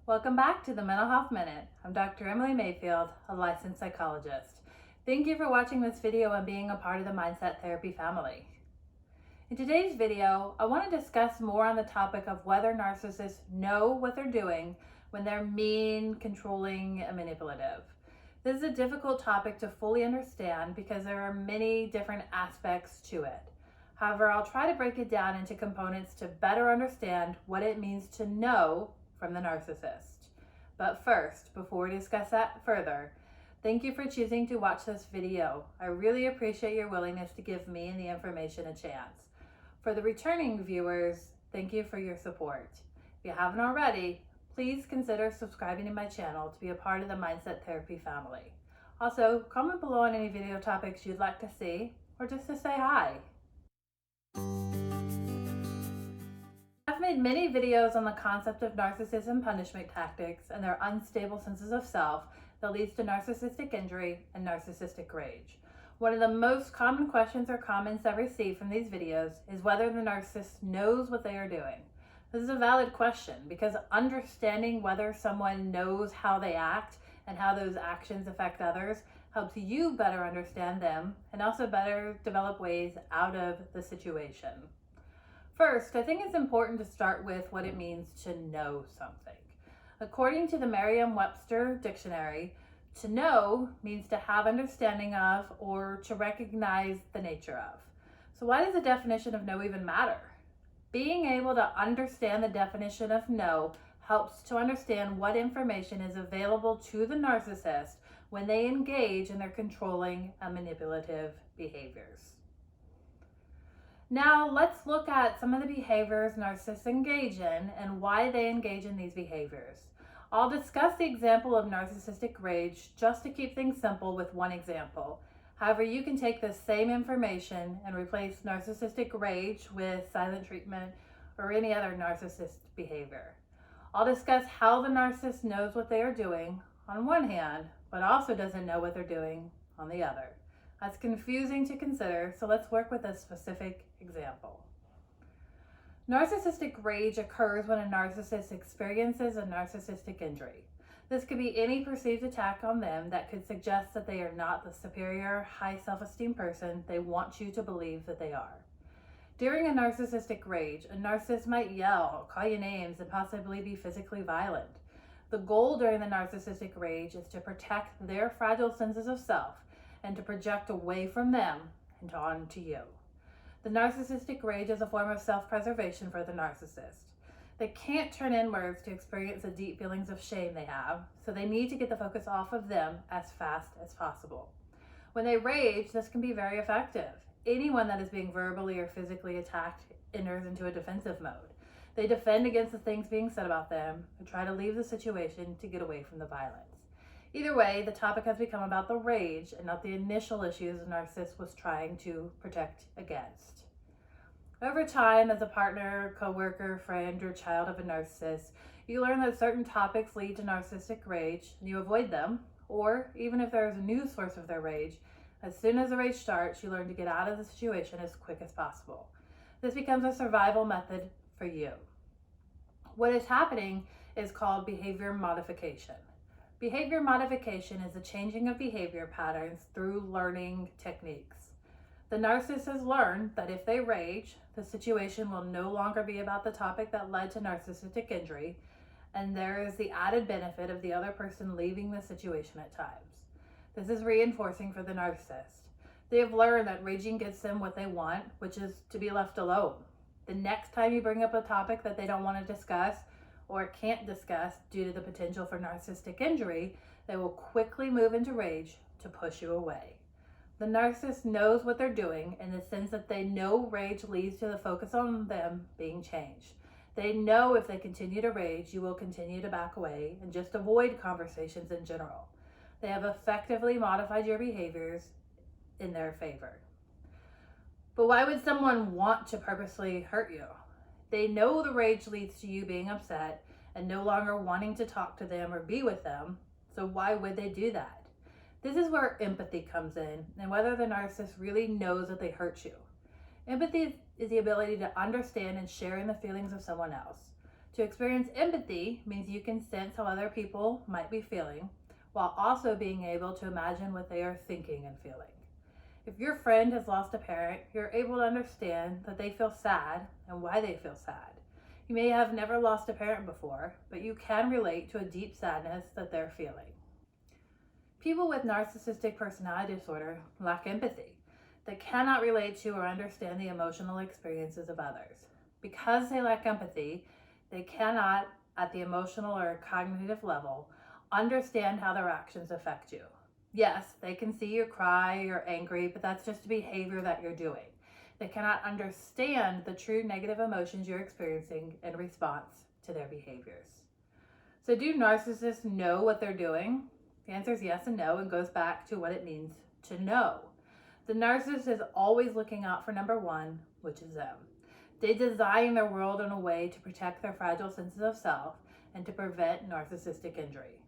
Welcome back to the Mental Health Minute. I'm Dr. Emily Mayfield, a licensed psychologist. Thank you for watching this video and being a part of the Mindset Therapy family. In today's video, I want to discuss more on the topic of whether narcissists know what they're doing when they're mean, controlling, and manipulative. This is a difficult topic to fully understand because there are many different aspects to it. However, I'll try to break it down into components to better understand what it means to know from the narcissist. But first, before we discuss that further, thank you for choosing to watch this video. I really appreciate your willingness to give me and the information a chance. For the returning viewers, thank you for your support. If you haven't already, please consider subscribing to my channel to be a part of the Mindset Therapy family. Also, comment below on any video topics you'd like to see or just to say hi. I've made many videos on the concept of narcissism punishment tactics and their unstable senses of self that leads to narcissistic injury and narcissistic rage. One of the most common questions or comments I receive from these videos is whether the narcissist knows what they are doing. This is a valid question because understanding whether someone knows how they act and how those actions affect others helps you better understand them and also better develop ways out of the situation. First, I think it's important to start with what it means to know something. According to the Merriam-Webster dictionary, to know means to have understanding of or to recognize the nature of. So why does the definition of know even matter? Being able to understand the definition of know helps to understand what information is available to the narcissist when they engage in their controlling and manipulative behaviors. Now let's look at some of the behaviors narcissists engage in and why they engage in these behaviors. I'll discuss the example of narcissistic rage just to keep things simple with one example. However, you can take the same information and replace narcissistic rage with silent treatment or any other narcissist behavior. I'll discuss how the narcissist knows what they are doing on one hand, but also doesn't know what they're doing on the other. That's confusing to consider, so let's work with a specific example. Narcissistic rage occurs when a narcissist experiences a narcissistic injury. This could be any perceived attack on them that could suggest that they are not the superior, high self-esteem person they want you to believe that they are. During a narcissistic rage, a narcissist might yell, call you names, and possibly be physically violent. The goal during the narcissistic rage is to protect their fragile senses of self and to project away from them and onto you. The narcissistic rage is a form of self-preservation for the narcissist. They can't turn inwards to experience the deep feelings of shame they have, so they need to get the focus off of them as fast as possible. When they rage, this can be very effective. Anyone that is being verbally or physically attacked enters into a defensive mode. They defend against the things being said about them and try to leave the situation to get away from the violence. Either way, the topic has become about the rage and not the initial issues the narcissist was trying to protect against. Over time, as a partner, coworker, friend, or child of a narcissist, you learn that certain topics lead to narcissistic rage and you avoid them, or even if there is a new source of their rage, as soon as the rage starts, you learn to get out of the situation as quick as possible. This becomes a survival method for you. What is happening is called behavior modification. Behavior modification is the changing of behavior patterns through learning techniques. The narcissist has learned that if they rage, the situation will no longer be about the topic that led to narcissistic injury, and there is the added benefit of the other person leaving the situation at times. This is reinforcing for the narcissist. They have learned that raging gets them what they want, which is to be left alone. The next time you bring up a topic that they don't want to discuss or can't discuss due to the potential for narcissistic injury, they will quickly move into rage to push you away. The narcissist knows what they're doing in the sense that they know rage leads to the focus on them being changed. They know if they continue to rage, you will continue to back away and just avoid conversations in general. They have effectively modified your behaviors in their favor. But why would someone want to purposely hurt you? They know the rage leads to you being upset and no longer wanting to talk to them or be with them, so why would they do that? This is where empathy comes in and whether the narcissist really knows that they hurt you. Empathy is the ability to understand and share in the feelings of someone else. To experience empathy means you can sense how other people might be feeling while also being able to imagine what they are thinking and feeling. If your friend has lost a parent, you're able to understand that they feel sad and why they feel sad. You may have never lost a parent before, but you can relate to a deep sadness that they're feeling. People with narcissistic personality disorder lack empathy. They cannot relate to or understand the emotional experiences of others. Because they lack empathy, they cannot, at the emotional or cognitive level, understand how their actions affect you. Yes, they can see you cry, you're angry, but that's just a behavior that you're doing. They cannot understand the true negative emotions you're experiencing in response to their behaviors. So do narcissists know what they're doing? The answer is yes and no, and goes back to what it means to know. The narcissist is always looking out for number one, which is them. They design their world in a way to protect their fragile senses of self and to prevent narcissistic injury.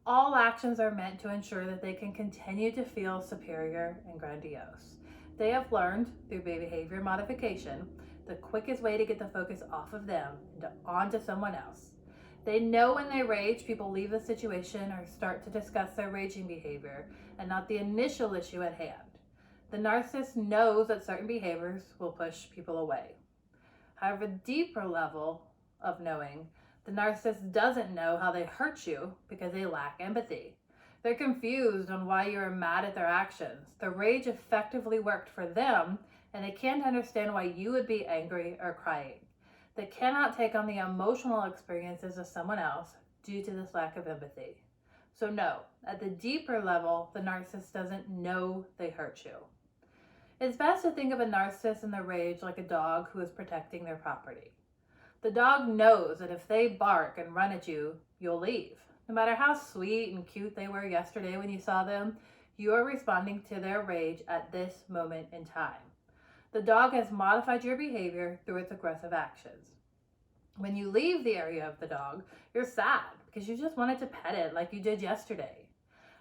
All actions are meant to ensure that they can continue to feel superior and grandiose. They have learned through behavior modification the quickest way to get the focus off of them and onto someone else. They know when they rage, people leave the situation or start to discuss their raging behavior and not the initial issue at hand. The narcissist knows that certain behaviors will push people away. However, deeper level of knowing, the narcissist doesn't know how they hurt you because they lack empathy. They're confused on why you are mad at their actions. The rage effectively worked for them, and they can't understand why you would be angry or crying. They cannot take on the emotional experiences of someone else due to this lack of empathy. So no, at the deeper level, the narcissist doesn't know they hurt you. It's best to think of a narcissist in their rage like a dog who is protecting their property. The dog knows that if they bark and run at you, you'll leave. No matter how sweet and cute they were yesterday when you saw them, you are responding to their rage at this moment in time. The dog has modified your behavior through its aggressive actions. When you leave the area of the dog, you're sad because you just wanted to pet it like you did yesterday.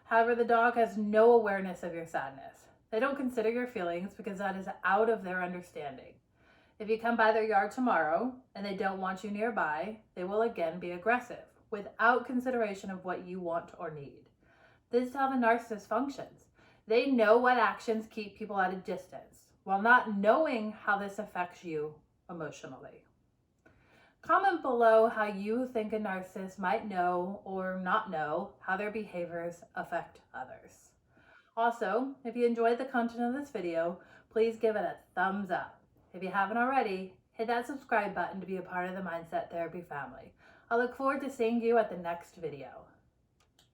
However, the dog has no awareness of your sadness. They don't consider your feelings because that is out of their understanding. If you come by their yard tomorrow and they don't want you nearby, they will again be aggressive without consideration of what you want or need. This is how the narcissist functions. They know what actions keep people at a distance while not knowing how this affects you emotionally. Comment below how you think a narcissist might know or not know how their behaviors affect others. Also, if you enjoyed the content of this video, please give it a thumbs up. If you haven't already, hit that subscribe button to be a part of the Mindset Therapy family. I look forward to seeing you at the next video.